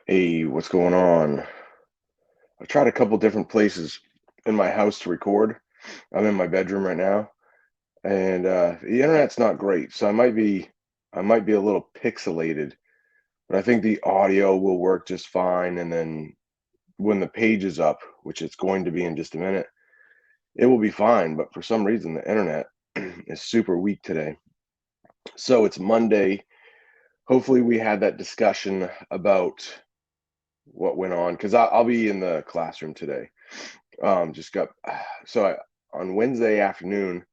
Hey, what's going on? I've tried a couple different places in my house to record. I'm in my bedroom right now, and the internet's not great, so I might be a little pixelated, but I think the audio will work just fine. And then when the page is up, which it's going to be in just a minute, it will be fine. But for some reason, the internet is super weak today. So it's Monday. Hopefully, we had that discussion about what went on because I'll be in the classroom today. Just got so on Wednesday afternoon,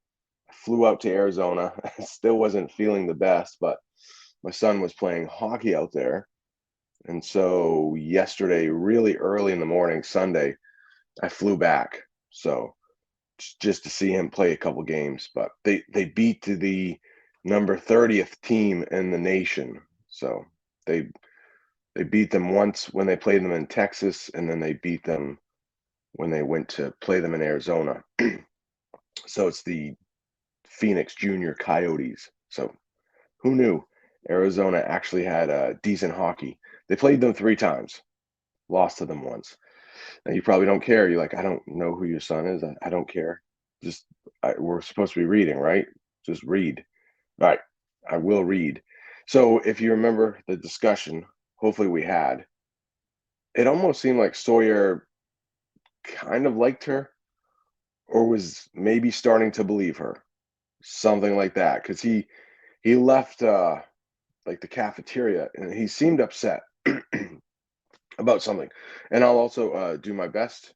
I flew out to Arizona. I still wasn't feeling the best, but my son was playing hockey out there. And so yesterday, really early in the morning, Sunday, I flew back. So just to see him play a couple games, but they beat the number 30th team in the nation. So they they beat them once when they played them in Texas, and then they beat them when they went to play them in Arizona. So it's the Phoenix Junior Coyotes. So who knew Arizona actually had decent hockey? They played them three times, lost to them once. Now you probably don't care. You're like, I don't know who your son is. I don't care. Just we're supposed to be reading, right? Just read. All right, I will read. So if you remember the discussion, hopefully we had. It almost seemed like Sawyer kind of liked her, or was maybe starting to believe her, something like that. Because he left like the cafeteria, and he seemed upset about something. And I'll also do my best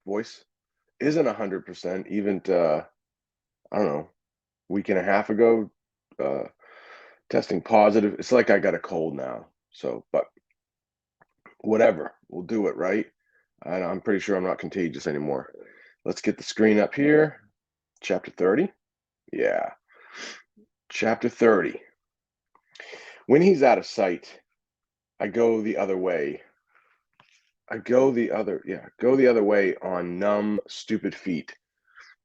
voice. Isn't 100%. Even I don't know, week and a half ago, uh, testing positive. It's like I got a cold now. So, but whatever, we'll do it, right? And I'm pretty sure I'm not contagious anymore. Let's get the screen up here. Chapter 30. Yeah, chapter 30. When he's out of sight, I go the other way. Go the other way on numb, stupid feet,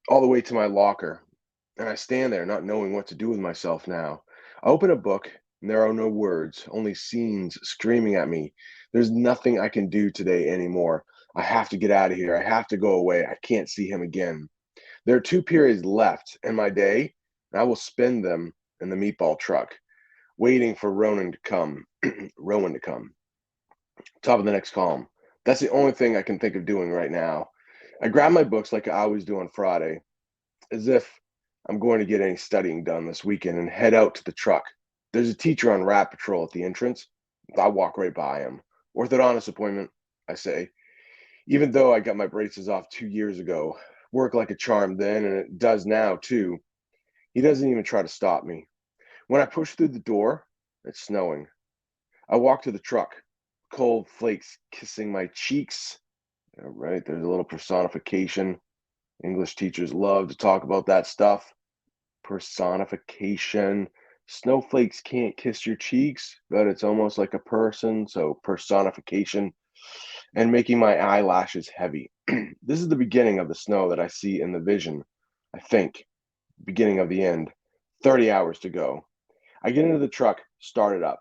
all the way to my locker. And I stand there, not knowing what to do with myself now. I open a book, and there are no words, only scenes screaming at me. There's nothing I can do today anymore. I have to get out of here. I have to go away. I can't see him again. There are 2 periods left in my day, and I will spend them in the meatball truck, waiting for Ronan to come. Rowan to come. Top of the next column. That's the only thing I can think of doing right now. I grab my books like I always do on Friday, as if I'm going to get any studying done this weekend, and head out to the truck. There's a teacher on rat patrol at the entrance. I walk right by him. Orthodontist appointment, I say, even though I got my braces off 2 years ago. Worked like a charm then, and it does now too. He doesn't even try to stop me. When I push through the door, it's snowing. I walk to the truck, cold flakes kissing my cheeks. All right, there's a little personification. English teachers love to talk about that stuff. Personification. Snowflakes can't kiss your cheeks, but it's almost like a person, so personification. And making my eyelashes heavy. This is the beginning of the snow that I see in the vision, I think. Beginning of the end. 30 hours to go. I get into the truck, start it up,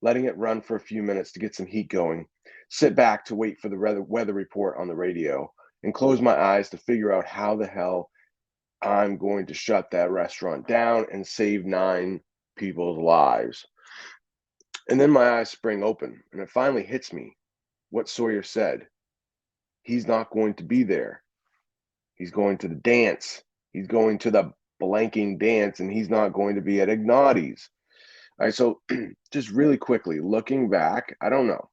letting it run for a few minutes to get some heat going, sit back to wait for the weather report on the radio, and close my eyes to figure out how the hell I'm going to shut that restaurant down and save 9 people's lives. And then my eyes spring open, and it finally hits me what Sawyer said. He's not going to be there. He's going to the dance. He's going to the blanking dance, and he's not going to be at Ignati's. All right, so just really quickly, looking back, I don't know.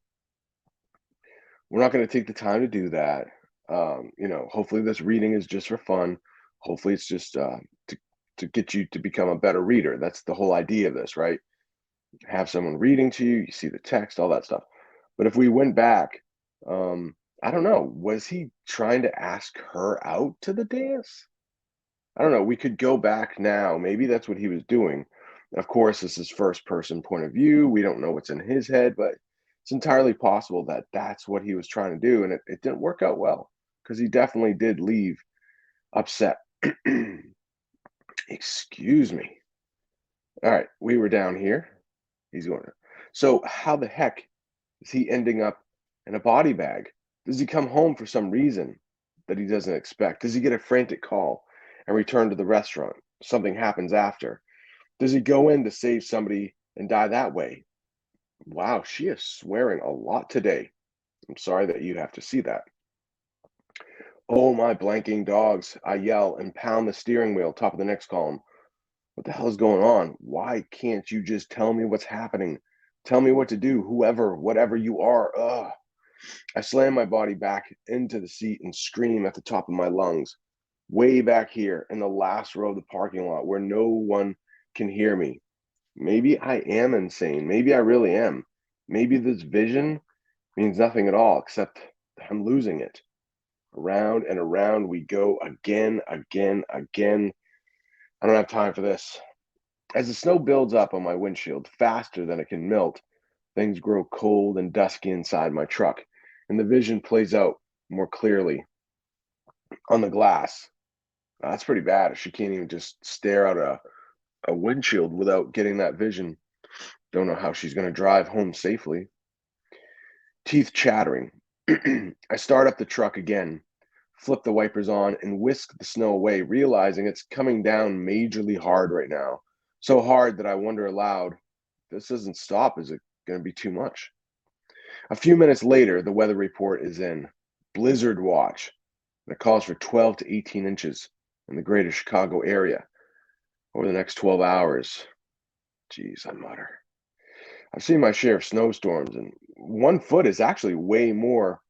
We're not going to take the time to do that. Hopefully this reading is just for fun. Hopefully it's just to get you to become a better reader. That's the whole idea of this, right? Have someone reading to you, you see the text, all that stuff. But if we went back, I don't know, was he trying to ask her out to the dance? I don't know. We could go back now. Maybe that's what he was doing. Of course, this is first person point of view. We don't know what's in his head, but it's entirely possible that that's what he was trying to do. And it didn't work out well because he definitely did leave upset. Excuse me. All right. We were down here. He's going. So, how the heck? Is he ending up in a body bag? Does he come home for some reason that he doesn't expect? Does he get a frantic call and return to the restaurant? Something happens after. Does he go in to save somebody and die that way? Wow, she is swearing a lot today. I'm sorry that you'd have to see that. Oh, my blanking dogs, I yell and pound the steering wheel, top of the next column. What the hell is going on? Why can't you just tell me what's happening? Tell me what to do, whoever, whatever you are. Ugh. I slam my body back into the seat and scream at the top of my lungs, way back here in the last row of the parking lot where no one can hear me. Maybe I am insane. Maybe I really am. Maybe this vision means nothing at all, except I'm losing it. Around and around we go again, again, again. I don't have time for this. As the snow builds up on my windshield faster than it can melt, things grow cold and dusky inside my truck, and the vision plays out more clearly on the glass. That's pretty bad if she can't even just stare out a windshield without getting that vision. Don't know how she's going to drive home safely. Teeth chattering. I start up the truck again, flip the wipers on, and whisk the snow away, realizing it's coming down majorly hard right now. So hard that I wonder aloud, this doesn't stop. Is it going to be too much? A few minutes later, the weather report is in. Blizzard watch. That calls for 12 to 18 inches in the greater Chicago area over the next 12 hours. Geez, I mutter. I've seen my share of snowstorms, and 1 foot is actually way more.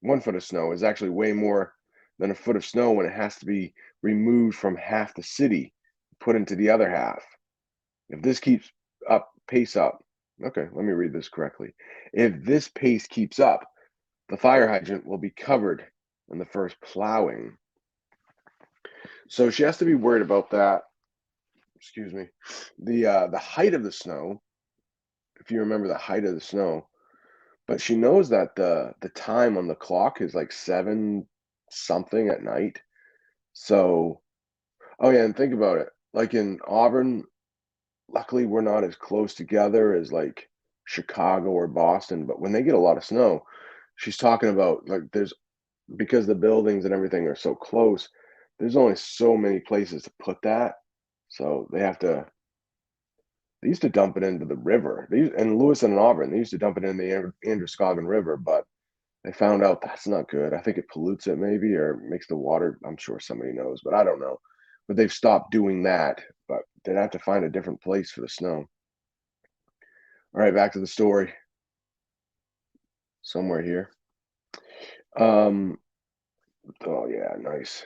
1 foot of snow is actually way more than a foot of snow when it has to be removed from half the city, put into the other half. If this keeps up, pace up. Okay, let me read this correctly. If this pace keeps up, the fire hydrant will be covered in the first plowing. So she has to be worried about that. Excuse me. The height of the snow, if you remember the height of the snow, but she knows that the time on the clock is like 7 something at night. So, oh yeah, and think about it. Like in Auburn, luckily we're not as close together as like Chicago or Boston, but when they get a lot of snow, she's talking about like there's because the buildings and everything are so close, there's only so many places to put that. So they used to dump it into the river. In Lewiston and Auburn, they used to dump it in the Androscoggin River, but they found out that's not good. I think it pollutes it maybe or makes the water. I'm sure somebody knows, but I don't know. But they've stopped doing that. But they'd have to find a different place for the snow. All right, back to the story. Somewhere here. Um. Oh yeah, nice.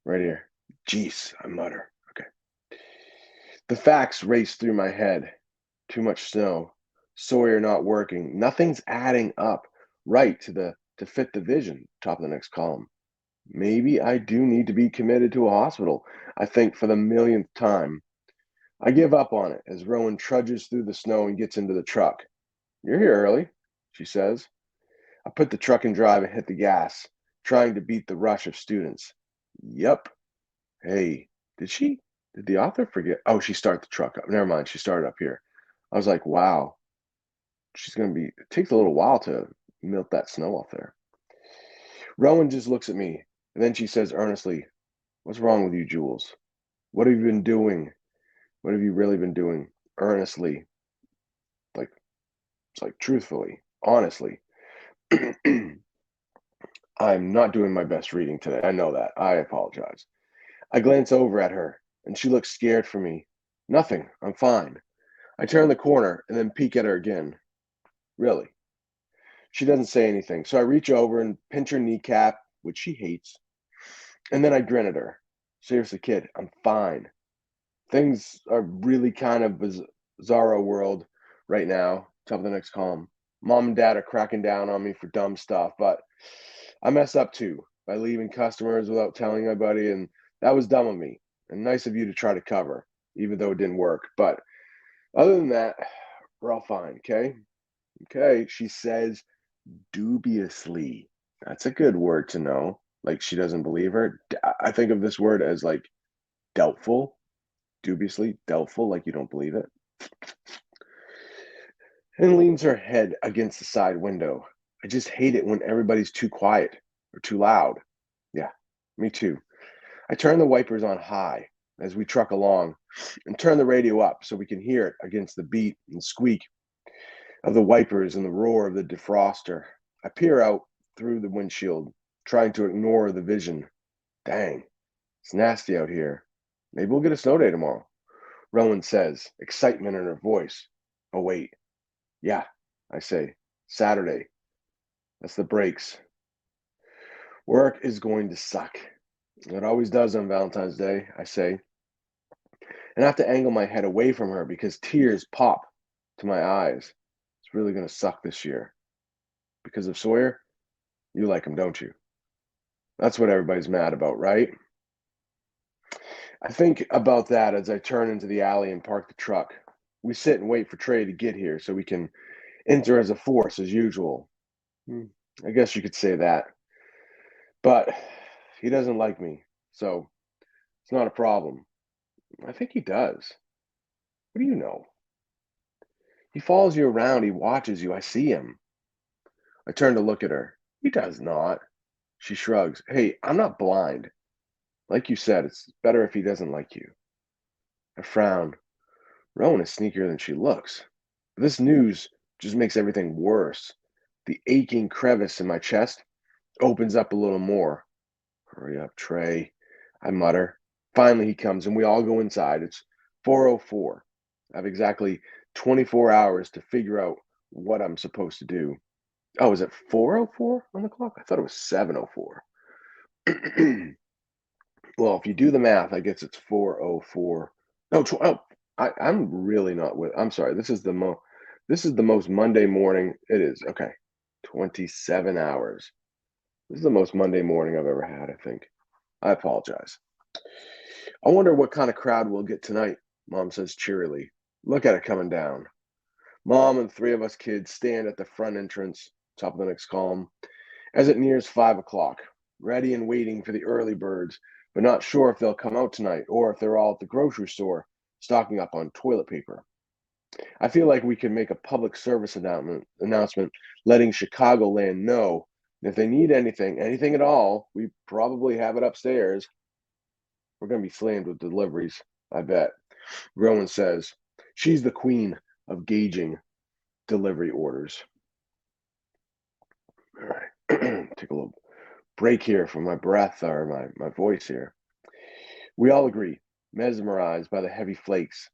Right here. Jeez, I mutter. Okay. The facts race through my head. Too much snow. Sawyer not working. Nothing's adding up right to fit the vision. Top of the next column. Maybe I do need to be committed to a hospital. I think for the millionth time. I give up on it as Rowan trudges through the snow and gets into the truck. You're here early, she says. I put the truck in drive and hit the gas, trying to beat the rush of students. Yup. Hey, did she? Did the author forget? Oh, she started the truck up. Never mind. She started up here. I was like, wow, she's going to be, it takes a little while to melt that snow off there. Rowan just looks at me, and then she says earnestly, what's wrong with you, Jules? What have you been doing? What have you really been doing? Earnestly, like, it's like truthfully, honestly. I'm not doing my best reading today. I know that. I apologize. I glance over at her, and she looks scared for me. Nothing. I'm fine. I turn the corner and then peek at her again. Really? She doesn't say anything, so I reach over and pinch her kneecap, which she hates, and then I grin at her. Seriously, kid, I'm fine. Things are really kind of bizarro world right now. Top of the next column. Mom and dad are cracking down on me for dumb stuff, but I mess up too by leaving customers without telling anybody, and that was dumb of me. And nice of you to try to cover, even though it didn't work. But other than that, we're all fine, okay? Okay, she says dubiously. That's a good word to know. Like she doesn't believe her. I think of this word as like doubtful, dubiously, doubtful, like you don't believe it. and leans her head against the side window. I just hate it when everybody's too quiet or too loud. Yeah, me too. I turn the wipers on high as we truck along and turn the radio up so we can hear it against the beat and squeak of the wipers and the roar of the defroster. I peer out through the windshield, trying to ignore the vision. Dang, it's nasty out here. Maybe we'll get a snow day tomorrow, Rowan says, excitement in her voice. Oh, wait. Yeah, I say. Saturday. That's the breaks. Work is going to suck. It always does on Valentine's Day, I say, and I have to angle my head away from her because tears pop to my eyes. It's really going to suck this year. Because of Sawyer? You like him, don't you? That's what everybody's mad about, right? I think about that as I turn into the alley and park the truck. We sit and wait for Trey to get here so we can enter as a force as usual. Hmm, I guess you could say that. But he doesn't like me, so it's not a problem. I think he does. What do you know? He follows you around, he watches you, I see him. I turn to look at her. He does not. She shrugs. Hey, I'm not blind. Like you said, it's better if he doesn't like you. I frown. Rowan is sneakier than she looks. This news just makes everything worse. The aching crevice in my chest opens up a little more. Hurry up, Trey, I mutter. Finally, he comes and we all go inside. It's 4:04. I have exactly 24 hours to figure out what I'm supposed to do. Oh, is it 4:04 on the clock? I thought it was 7:04. Well, if you do the math, I guess it's 4:04. No, I'm really not with. I'm sorry. This is the most Monday morning it is. Okay, 27 hours. This is the most Monday morning I've ever had, I think. I apologize. I wonder what kind of crowd we'll get tonight, Mom says cheerily. Look at it coming down. Mom and three of us kids stand at the front entrance, top of the next column, as it nears 5 o'clock, ready and waiting for the early birds, but not sure if they'll come out tonight or if they're all at the grocery store stocking up on toilet paper. I feel like we could make a public service announcement letting Chicagoland know if they need anything at all, we probably have it upstairs. We're going to be slammed with deliveries, I bet. Rowan says she's the queen of gauging delivery orders. All right, take a little break here from my breath or my voice here. We all agree, mesmerized by the heavy flakes.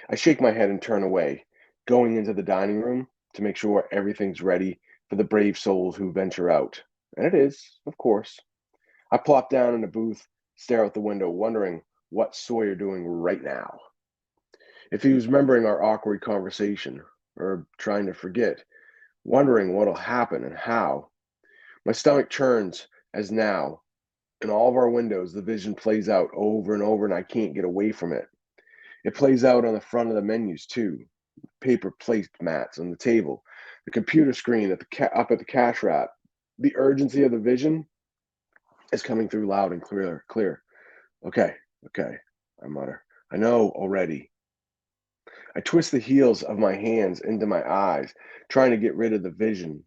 I shake my head and turn away, going into the dining room to make sure everything's ready for the brave souls who venture out. And it is, of course. I plop down in a booth, stare out the window, wondering what Sawyer doing right now. If he was remembering our awkward conversation, or trying to forget, wondering what'll happen and how. My stomach churns as now, in all of our windows, the vision plays out over and over, and I can't get away from it. It plays out on the front of the menus too. Paper placemats on the table, the computer screen up at the cash wrap. The urgency of the vision is coming through loud and clear. Clear. Okay, okay, I mutter. I know already. I twist the heels of my hands into my eyes, trying to get rid of the vision.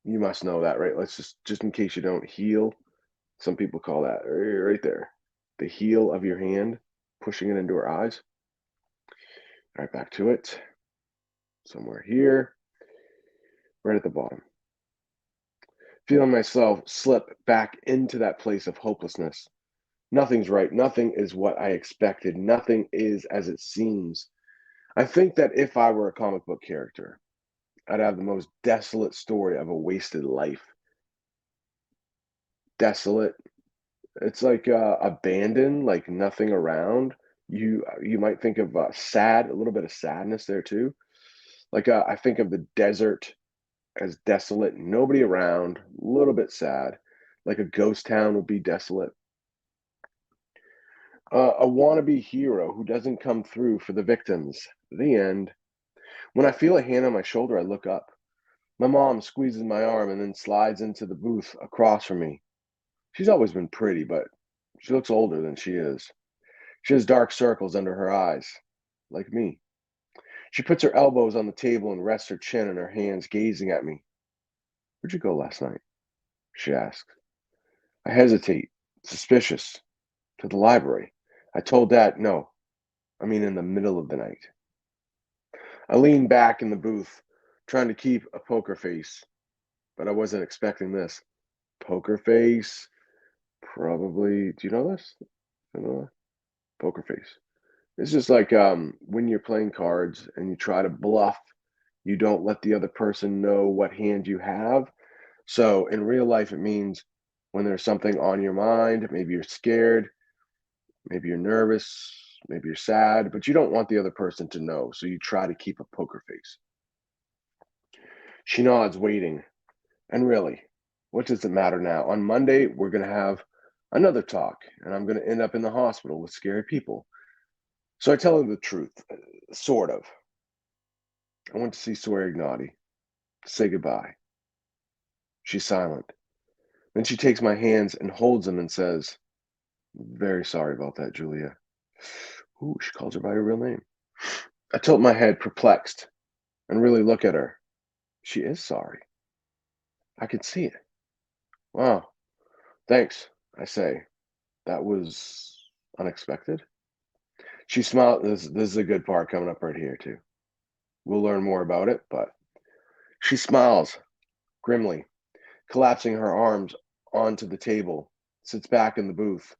You must know that, right? Let's just in case you don't heal. Some people call that right there, the heel of your hand, pushing it into her eyes. All right, back to it. Somewhere here, right at the bottom. Feeling myself slip back into that place of hopelessness. Nothing's right. Nothing is what I expected. Nothing is as it seems. I think that if I were a comic book character, I'd have the most desolate story of a wasted life. Desolate. It's like abandoned, like nothing around. You might think of sad, a little bit of sadness there too. Like I think of the desert as desolate, nobody around, a little bit sad. Like a ghost town would be desolate. A wannabe hero who doesn't come through for the victims. The end. When I feel a hand on my shoulder, I look up. My mom squeezes my arm and then slides into the booth across from me. She's always been pretty, but she looks older than she is. She has dark circles under her eyes, like me. She puts her elbows on the table and rests her chin in her hands, gazing at me. Where'd you go last night? She asks. I hesitate, suspicious. To the library. I told Dad, no, I mean in the middle of the night. I leaned back in the booth, trying to keep a poker face, but I wasn't expecting this. Poker face? Probably. Do you know this? You know, poker face. It's just like when you're playing cards and you try to bluff, you don't let the other person know what hand you have. So in real life, it means when there's something on your mind, maybe you're scared, maybe you're nervous, maybe you're sad, but you don't want the other person to know. So you try to keep a poker face. She nods, waiting. And really, what does it matter now? On Monday, we're going to have another talk, and I'm going to end up in the hospital with scary people. So I tell her the truth, sort of. I went to see Sawyer Ignati, say goodbye. She's silent. Then she takes my hands and holds them and says, very sorry about that, Julia. Ooh, she calls her by her real name. I tilt my head, perplexed, and really look at her. She is sorry. I can see it. Wow, thanks, I say. That was unexpected. She smiled. This is a good part coming up right here, too. We'll learn more about it, but she smiles grimly, collapsing her arms onto the table, sits back in the booth.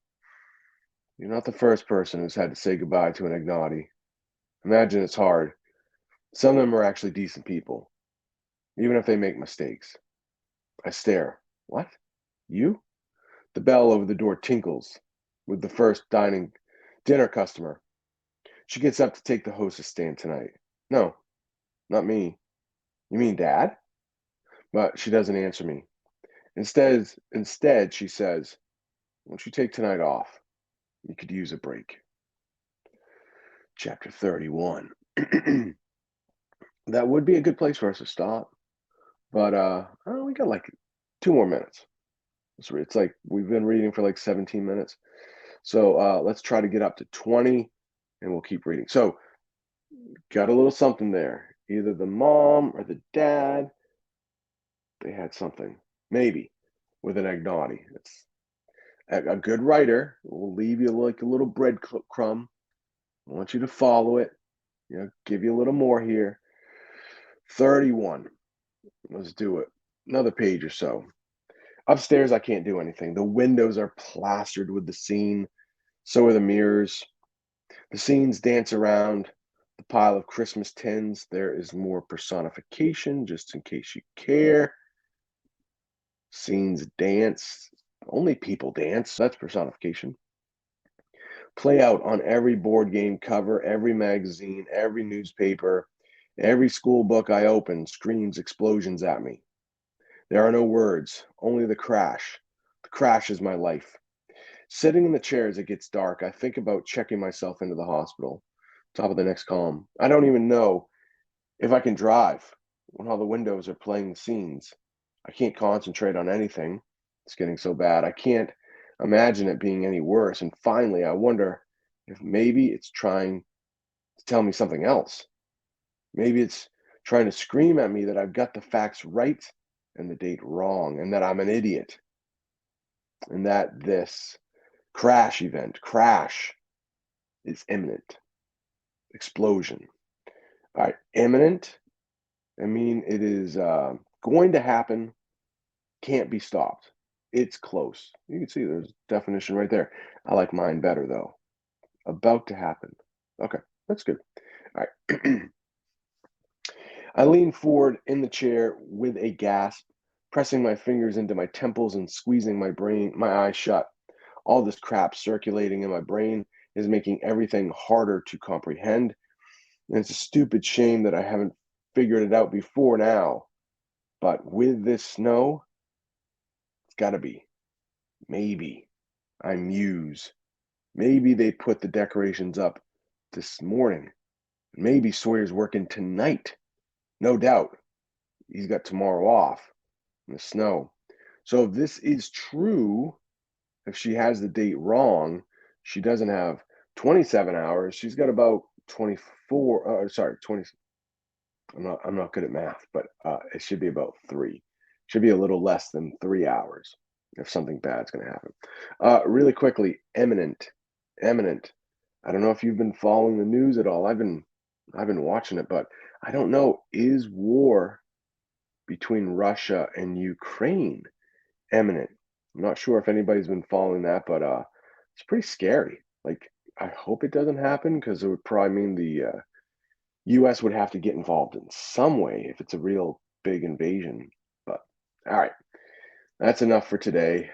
You're not the first person who's had to say goodbye to an Ignati. Imagine it's hard. Some of them are actually decent people, even if they make mistakes. I stare. What? You? The bell over the door tinkles with the first dinner customer. She gets up to take the hostess stand tonight. No, not me. You mean Dad? But she doesn't answer me. Instead, she says, "Why don't you take tonight off? You could use a break." Chapter 31. That would be a good place for us to stop, but oh, we got like 2 more minutes. It's like we've been reading for like 17 minutes. So let's try to get up to 20 and we'll keep reading. So, got a little something there. Either the mom or the dad, they had something, maybe, with an Ignati. It's a good writer will leave you like a little breadcrumb. I want you to follow it. Give you a little more here. 31. Let's do it. Another page or so. Upstairs, I can't do anything. The windows are plastered with the scene. So are the mirrors. The scenes dance around the pile of Christmas tins. There is more personification, just in case you care. Scenes dance. Only people dance. That's personification. Play out on every board game cover, every magazine, every newspaper, every school book I open screams explosions at me. There are no words, only the crash. The crash is my life. Sitting in the chair as it gets dark, I think about checking myself into the hospital. Top of the next column. I don't even know if I can drive when all the windows are playing the scenes. I can't concentrate on anything. It's getting so bad. I can't imagine it being any worse. And finally, I wonder if maybe it's trying to tell me something else. Maybe it's trying to scream at me that I've got the facts right and the date wrong, and that I'm an idiot, and that this crash is imminent. Explosion. All right, imminent. I mean, it is going to happen, can't be stopped. It's close. You can see there's definition right there. I like mine better though. About to happen. Okay, that's good. All right. I lean forward in the chair with a gasp, pressing my fingers into my temples and squeezing my eyes shut. All this crap circulating in my brain is making everything harder to comprehend. And it's a stupid shame that I haven't figured it out before now. But with this snow, it's got to be. Maybe. I muse. Maybe they put the decorations up this morning. Maybe Sawyer's working tonight. No doubt. He's got tomorrow off in the snow. So if this is true, if she has the date wrong, she doesn't have 27 hours. She's got about 24, sorry, 20, I'm not good at math, but it should be about 3. Should be a little less than 3 hours if something bad's gonna happen. Really quickly, imminent. I don't know if you've been following the news at all. I've been watching it, but I don't know, is war between Russia and Ukraine imminent? I'm not sure if anybody's been following that, but it's pretty scary. Like, I hope it doesn't happen because it would probably mean the US would have to get involved in some way if it's a real big invasion. But all right, that's enough for today.